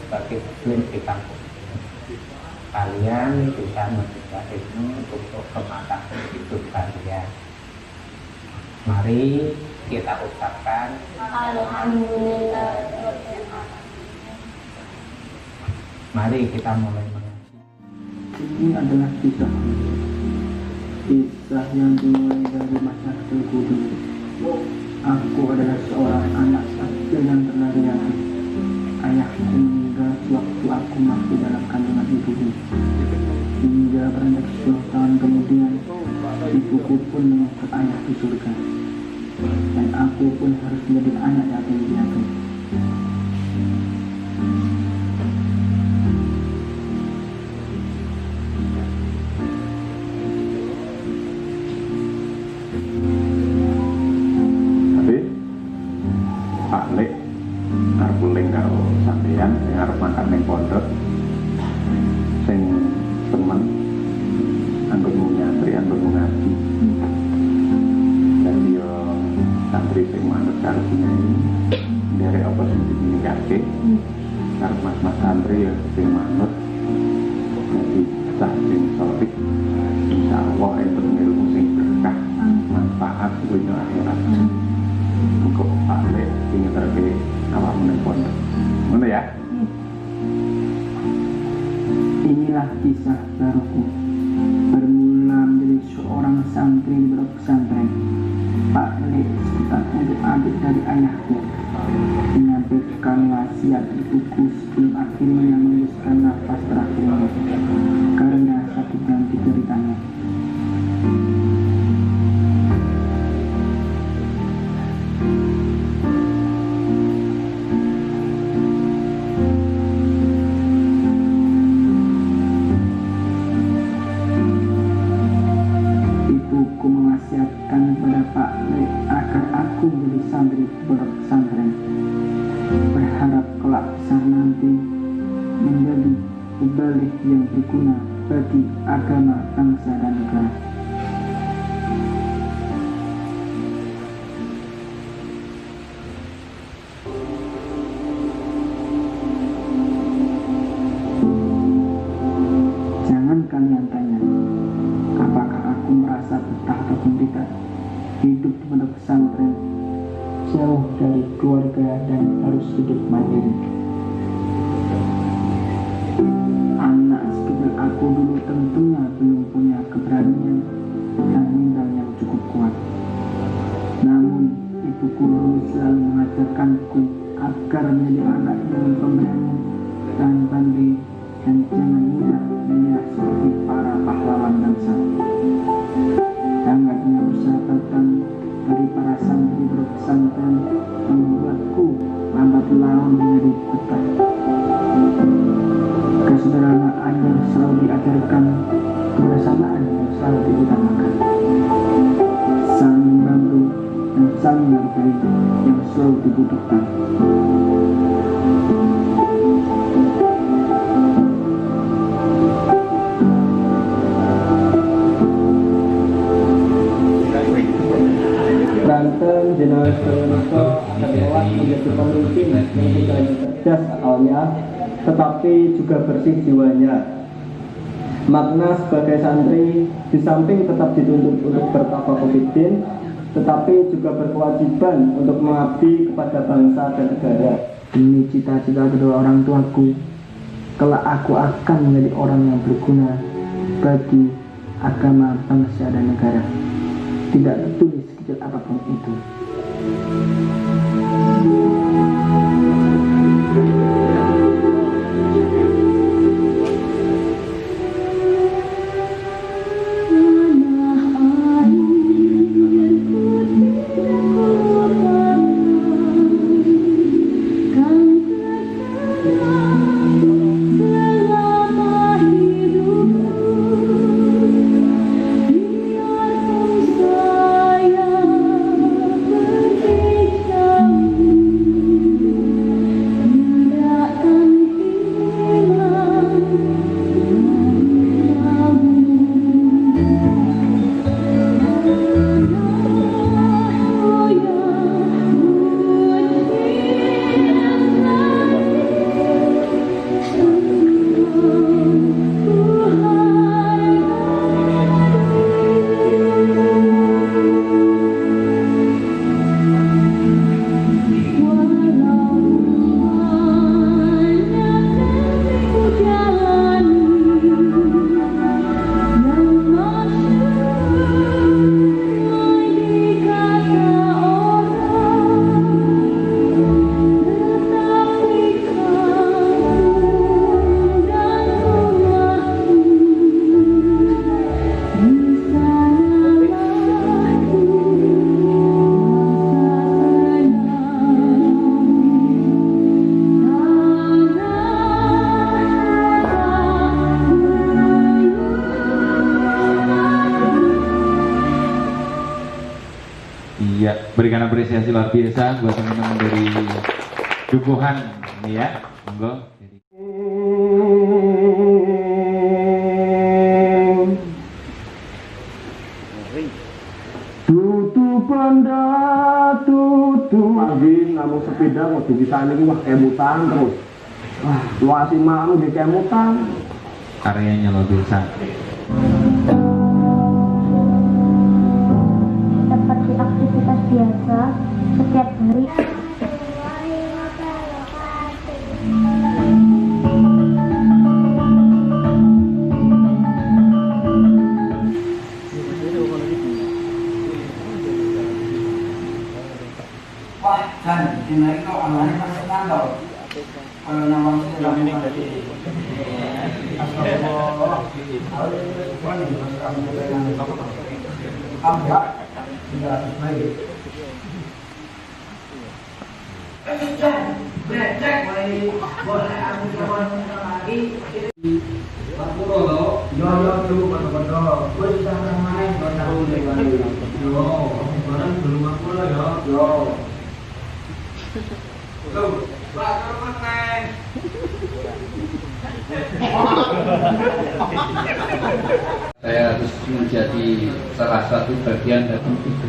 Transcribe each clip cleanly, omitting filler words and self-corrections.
sebagai muslim di kampung. Kalian bisa menuntut ilmu untuk kematangan hidup kalian. Mari kita ucapkan Alhamdulillah. Mari kita mulai mengaji. Ini adalah kisah yang dimulai dari masa kecilku dulu. Aku adalah seorang anak kecil yang terlari yatim. Ayahku meninggal sewaktu aku masih dalam kandungan ibuku. Hingga beranjak 10 tahun kemudian, ibuku pun mengangkat ayah di surga. Dan aku pun harus menjadi anak yatim piatu. Inilah kisah baruku. Bermula menjadi seorang santri di pondok pesantren. Pak Le, sekitar adik dari ayahku, menyampaikan wasiat ibuku sebelum akhirnya menuliskan nafas terakhirnya karena sakit dan deritanya. Ibuku mewasiatkan kepada Pak Le agar aku menjadi santri di pondok pesantren, berharap kelak besar nanti menjadi mubalik yang berguna bagi agama, bangsa, dan negara. Jangan kalian tanya, apakah aku merasa betah ataupun tidak hidup di pondok pesantren, jauh dari keluarga dan harus hidup mandiri. Anak sekecil aku dulu tentunya belum punya keberanian dan mental yang cukup kuat. Namun ibuku dulu selalu mengajarkanku agar menjadi anak yang pemberani dan pandai dan jangan mudah menyerah seperti para pahlawan bangsa. Hangatnya persahabatan dari para santri pesantren membuatku lambat laun menjadi betah. Kesederhanaan yang selalu diajarkan, kebersamaan yang selalu diutamakan, saling membantu dan saling menghargai yang selalu dibutuhkan. Banten, Jenderal Suroso akan lewat menjadi pemimpin yang tidak hanya cerdas akalnya, tetapi juga bersih jiwanya. Makna sebagai santri di samping tetap dituntut untuk bertafaqquh, tetapi juga berkewajiban untuk mengabdi kepada bangsa dan negara. Demi cita-cita kedua orang tuaku, kelak aku akan menjadi orang yang berguna bagi agama, bangsa, dan negara. Tidak tertulis sekecil apapun itu. Ya, berikan apresiasi luar biasa buat teman-teman dari Dukuhan ini ya, monggo. Tutu benda tutu lagi namun sepeda mau bisa ini wah kemutan terus. Wah, luasi malu di kemutan. Karyanya luar biasa. Seperti aktivitas biasa setiap hari. Wah, kan ini kok amalnya masih nandol. Kalau nyawang sih lakukan dari Astagfirullah. Apa? Tidak baik. Boleh aku coba lagi. Aku lo, yo dulu betul-betul. Gue bisa main, gue tahu lagi. Yo, barang belum aku lo yo. Tuh, bakar meneng. Saya harus menjadi salah satu bagian dari itu.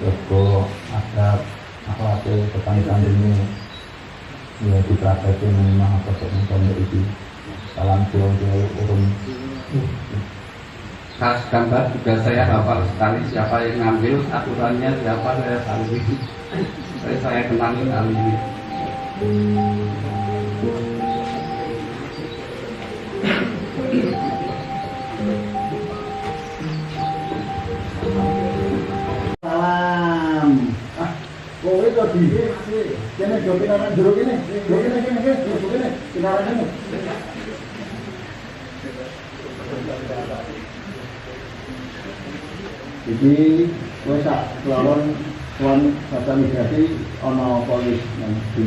Joko agar akhlakul kepanikan ini ya dipraktekkan memang apa yang itu. Salam jual urun. Khas gambar juga saya hafal sekali siapa yang ngambil aturannya siapa saya tahu itu. Saya kenali kali ini. Salam. Kowe kok dhewe masih kene yo pinaran jero kene. Yo kene pinaran kene. Iki wis sak lawan tuan baca migrasi ana polis nang di.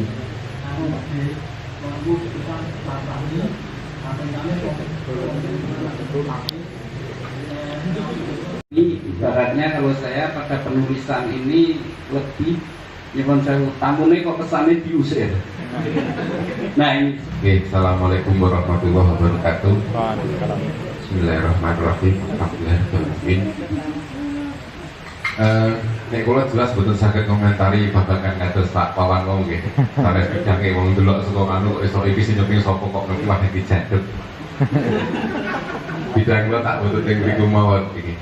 Ini ibaratnya kalau saya pada penulisan ini lebih nyebon saya tamunya kok kesannya diusir. Nah ini. Oke, assalamualaikum warahmatullahi wabarakatuh. Bismillahirrahmanirrahim. Alhamdulillahirrahmanirrahim. Nek kula jelas betul saged komentari babagan kados Pak Pawan wong nggih. Sanes bidange wong delok saka anu esuk iki sing nyeping sapa kok ngerti wae dicedhek. Bidang kula tak butuh ning mriku mawon iki.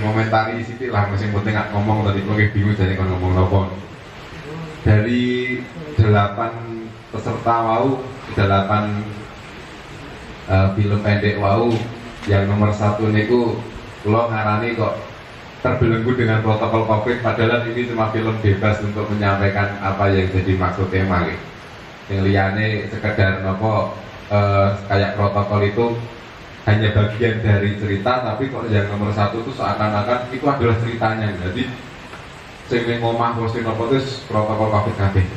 Komentari sithik lah sing penting gak ngomong tadi kula bingung jane kon ngomong napa. Dari 8 peserta wau, 8 film pendek wau yang nomor 1 niku kula ngarani kok terbelenggu dengan protokol Covid, padahal ini cuma film bebas untuk menyampaikan apa yang jadi maksud tema. Yang liane sekedar nopo kayak protokol itu hanya bagian dari cerita, tapi kok yang nomor 1 itu seakan-akan itu adalah ceritanya. Jadi sing ning omah mesti nopo itu protokol Covid kabeh.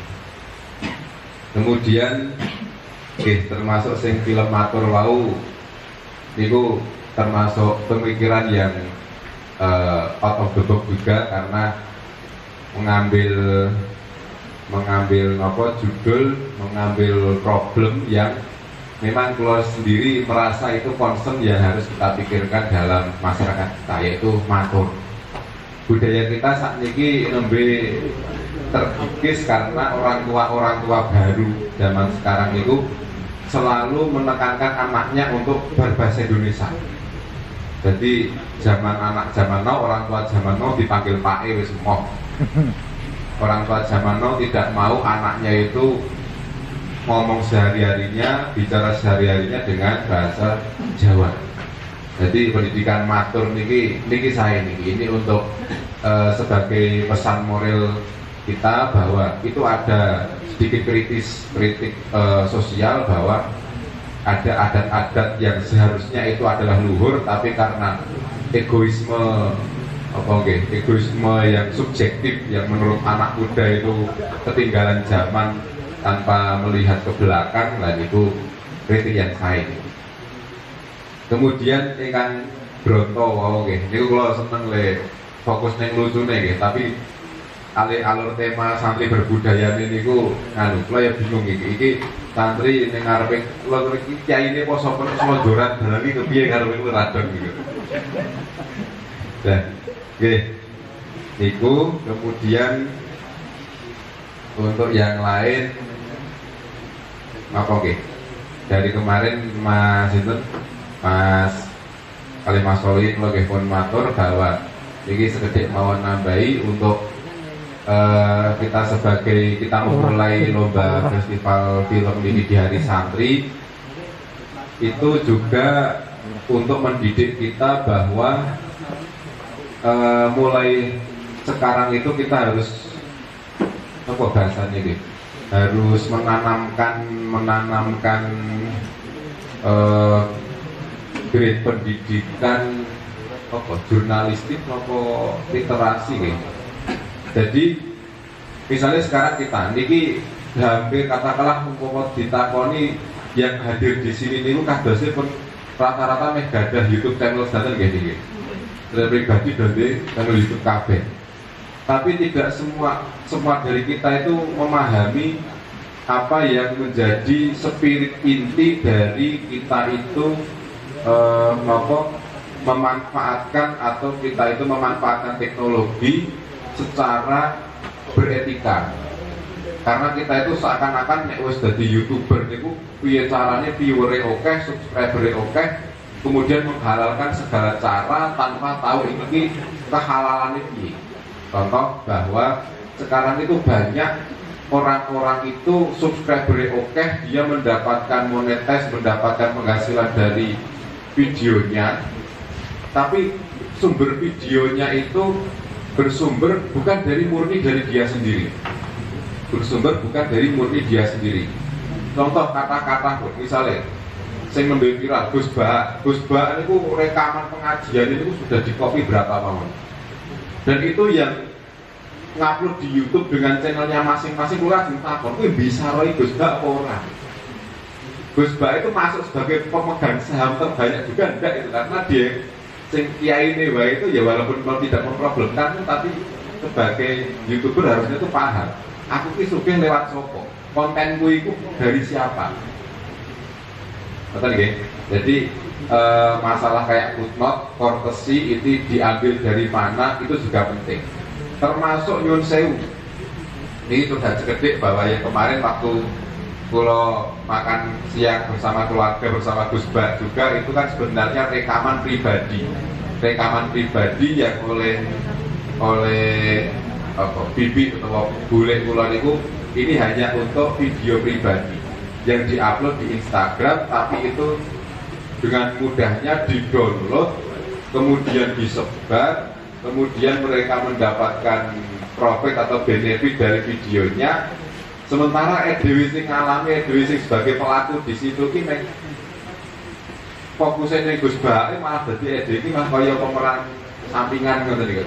Kemudian termasuk sing film matur wau niku termasuk pemikiran yang out of the box juga, karena mengambil judul, mengambil problem yang memang keluar sendiri merasa itu concern yang harus kita pikirkan dalam masyarakat kita, yaitu matur. Budaya kita saat ini nembe terkikis karena orang tua baru zaman sekarang itu selalu menekankan anaknya untuk berbahasa Indonesia. Jadi zaman now, orang tua zaman now dipanggil Pak wis moh. Orang tua zaman now tidak mau anaknya itu ngomong sehari-harinya, bicara sehari-harinya dengan bahasa Jawa. Jadi pendidikan matur niki saya ini untuk sebagai pesan moral kita bahwa itu ada sedikit kritik sosial bahwa ada adat-adat yang seharusnya itu adalah luhur, tapi karena egoisme yang subjektif yang menurut anak muda itu ketinggalan zaman tanpa melihat ke belakang, dan itu kritik yang saya. Kemudian ingkang Bronto wow nggih. Niku kula seneng le fokus ning lucune nggih, tapi alur tema santri berbudaya niku anu kula ya bingung iki santri ning ngarepe kula iki kyaine poso selonjoran barang iki kepiye karo niku radon gitu. Nah, nggih. Niku kemudian untuk yang lain apa nggih? Dari kemarin Mas Mas Solin kula nggih pun matur bahwa iki sekedhik mawon nambahi untuk kita memulai lomba festival film ini di hari santri itu juga untuk mendidik kita bahwa mulai sekarang itu kita harus apa bahasanya gitu, harus menanamkan grade pendidikan apa jurnalistik apa literasi gitu. Jadi misalnya sekarang kita niki hampir katakanlah umpama ditakoni yang hadir di sini niku kadosé pun rata-rata meh gadah YouTube channel sedanten nggih niki. Pribadi dan di channel YouTube kabeh. Tapi tidak semua dari kita itu memahami apa yang menjadi spirit inti dari kita itu memanfaatkan atau kita itu memanfaatkan teknologi secara beretika. Karena kita itu seakan-akan nek wis dadi YouTuber niku piye carane viewer-e akeh, subscriber-e akeh, kemudian menghalalkan segala cara tanpa tahu ini kehalalannya piye. Contoh bahwa sekarang itu banyak orang-orang itu subscriber-e akeh, dia mendapatkan monetize, mendapatkan penghasilan dari videonya, tapi sumber videonya itu bersumber bukan dari murni dari dia sendiri, contoh kata-kata misalnya saya membeli viral Gus Ba itu rekaman pengajian itu sudah di copy berapa tahun, dan itu yang ngupload di YouTube dengan channelnya masing-masing lurah takon kuwi bisa roy Gus Ba apa ora. Gus Ba itu masuk sebagai pemegang saham terbanyak juga enggak itu, karena dia sing kiai ini wae itu ya walaupun tidak memproblemkan tapi sebagai YouTuber harusnya itu paham aku ki sugih lewat sopo, kontenku itu dari siapa. Betul nggih? Jadi masalah kayak footnote, courtesy itu diambil dari mana itu juga penting. Termasuk nyun sewu. Ini sudah sekedhik bahwa yang kemarin waktu kalau makan siang bersama keluarga bersama Gus Ba juga itu kan sebenarnya rekaman pribadi yang oleh bibi atau bule kula niku ini hanya untuk video pribadi yang diupload di Instagram, tapi itu dengan mudahnya di-download kemudian disebar, kemudian mereka mendapatkan profit atau benefit dari videonya. Sementara Edwi sing ngalami, Edwi sing sebagai pelaku di situ ki fokusnya ning Gus Ba malah dadi Edwi ki malah kaya pemeran sampingan ngoten niku.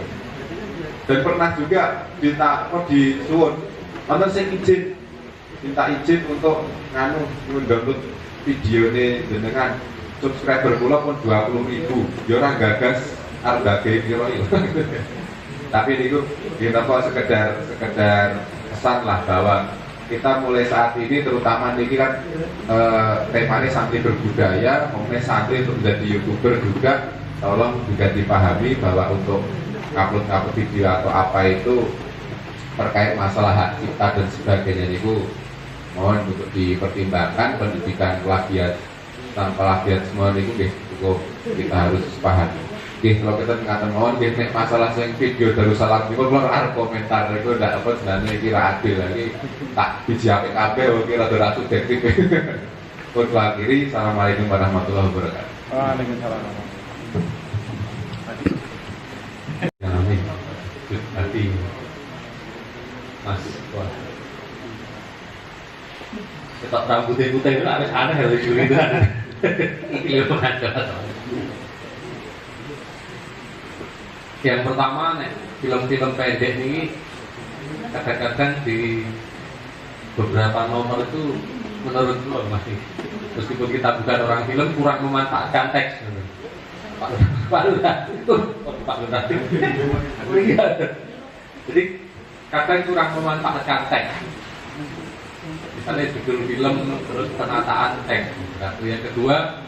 Dan pernah juga disuwun wonten sing minta izin untuk download videone jenengan, subscriber kula pun 20.000. Ya ora gagas arep gage piro iki. Tapi niku kita kok sekedar kesan lah bahwa kita mulai saat ini terutama niki kan temanya santri berbudaya, ngomongnya santri untuk menjadi YouTuber juga, tolong juga dipahami bahwa untuk upload video atau apa itu terkait masalah hak cipta dan sebagainya niku mohon untuk dipertimbangkan. Pendidikan plagiat tanpa plagiat semua niku nggih cukup kita harus pahami. Nggih, kalau kita ngaten mohon nggih nek masalah sing video Darussalam niku kula arep komentar niku ndak apa sebenarnya kira adil lagi tak dijawab kabeh oke rada ra subjektif. Pun akhiri, assalamualaikum warahmatullahi wabarakatuh. Waalaikumsalam. Amin. Hati Mas, wah. Ketok rambutnya putih itu harus aneh ya lucu gitu. Ini bukan yang pertama nih, film-film pendek ini kadang-kadang di beberapa nomor itu menurut lo masih meskipun kita bukan orang film kurang memanfaatkan teks. Pak Lurah itu Pak Lurah itu jadi kadang kurang memanfaatkan teks. Misalnya judul film terus penataan teks. Satu yang kedua,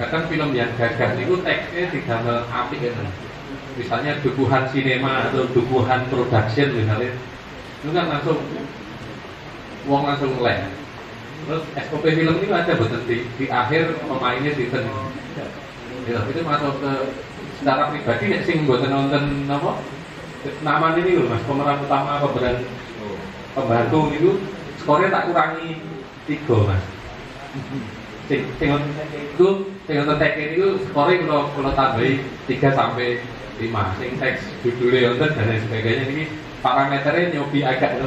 kadang film yang gagah itu teksnya tidak apik gitu. Misalnya dukuhan sinema atau dukuhan production misalnya, itu kan langsung uang langsung ngelek. Terus SOP film ini ada betul di akhir pemainnya di ten. Itu masuk ke secara pribadi ya sing buatan nonton apa? Nama ini loh mas, pemeran utama pembantu itu skornya tak kurangi 3 mas. Sing nonton teks itu skornya kalau tambahi 3 sampai 5. Sing teks judulnya nonton dan lain sebagainya ini parameternya nyobi agak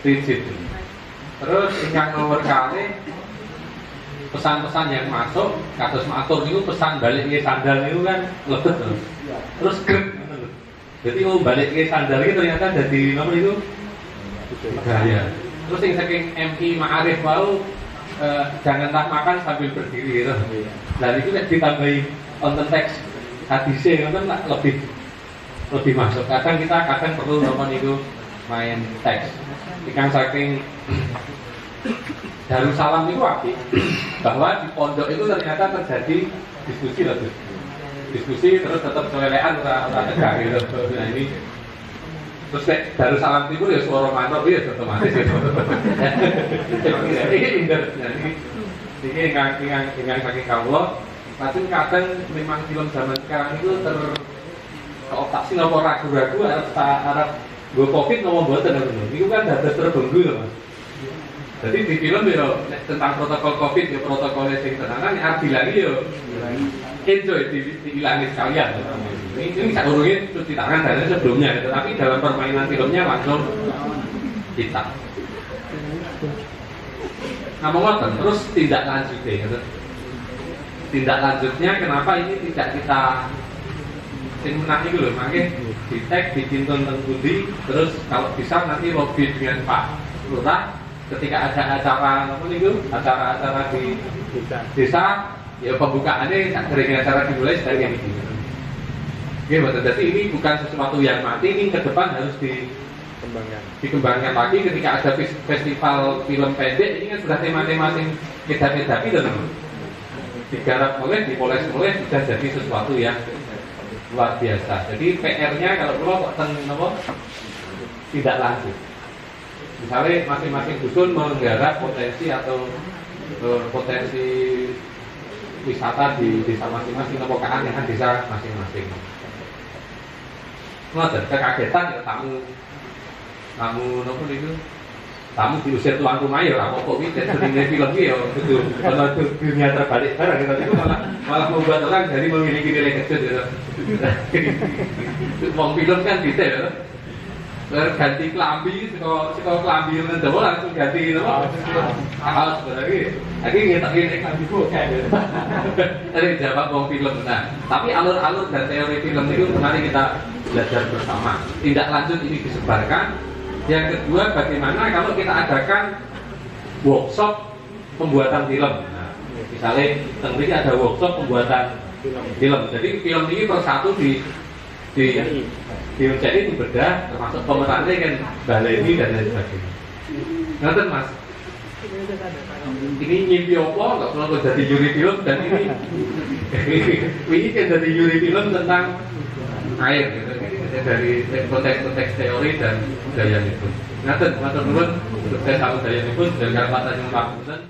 rigid. Terus yang nomor kali pesan-pesan yang masuk kados matur itu pesan balik ke sandal itu kan lebet tuh. Terus grip. Jadi balik ke sandal itu ternyata jadi nomor itu budaya. Terus yang saking MI Ma'arif mau janganlah makan sambil berdiri gitu. Dan itu ditambahi konten teks hadisnya kan lebih masuk. Kadang perlu nonton itu main teks. Ikan saking Darussalam itu api bahwa di pondok itu ternyata terjadi diskusi terus tetap kelelean orang tegak gitu. Nah ini terus Darussalam Timur ya suara manor ya otomatis ya. Ini indah. Ini ingat saking kaulo. Tapi kadang memang film zaman sekarang itu keotaksi nopo ragu-ragu Arab gue COVID ngomong buatan itu kan sudah terbenggu loh mas. Jadi di film ya tentang protokol COVID ya protokolnya sing tenanan ya lagi ya enjoy dihilangi sekalian. Ini bisa urungin cuci tangan dari sebelumnya, tetapi dalam permainan filmnya langsung hitam. Nah ngoten terus tindak lanjutnya gitu. Tindak lanjutnya kenapa ini tidak kita menang itu loh, makanya di tag, bikin tentang budi, terus kalau bisa nanti lobby dengan Pak Lurah ketika ada acara acara di desa, ya pembukaannya sering acara dimulai dari yang ini. Ya betul, jadi ini bukan sesuatu yang mati, ini ke depan harus dikembangkan lagi ketika ada festival film pendek, ini kan sudah tema-tema yang beda-beda gitu loh. Digarap dipoles sudah jadi sesuatu yang luar biasa. Jadi PR-nya kalau perlu tidak lanjut. Misalnya masing-masing dusun menggarap potensi atau potensi wisata di desa masing-masing atau keanehan desa masing-masing. Ada kekagetan ya tamu diusir tuan rumah ya apa-apa gitu. Seringnya film ya betul. Kalau dunia terbalik barang kita itu malah membuat orang jadi memiliki nilai kecil gitu. Wong film kan detail ya. Ganti kelambi, sekolah kelambi yang dawa langsung ganti kaos berarti. Lagi ngetakin kelambi kayak gitu. Tadi jawab wong film. Nah, tapi alur-alur dan teori film itu mari kita belajar bersama. Tindak lanjut ini disebarkan. Yang kedua, bagaimana kalau kita adakan workshop pembuatan film. Nah, misalnya tentunya ada workshop pembuatan film. Jadi film ini persatu dimenjadi dibedah, termasuk pemerannya kan baleni dan lain sebagainya. Ngerti mas? Ini nyimpi apa? Nggak perlu jadi juri film dan ini kan jadi juri film tentang air gitu. Dari konteks teori dan budaya itu. Ngaten, matur nuwun, sukses sama budaya itu dan karepatan yang lakukan.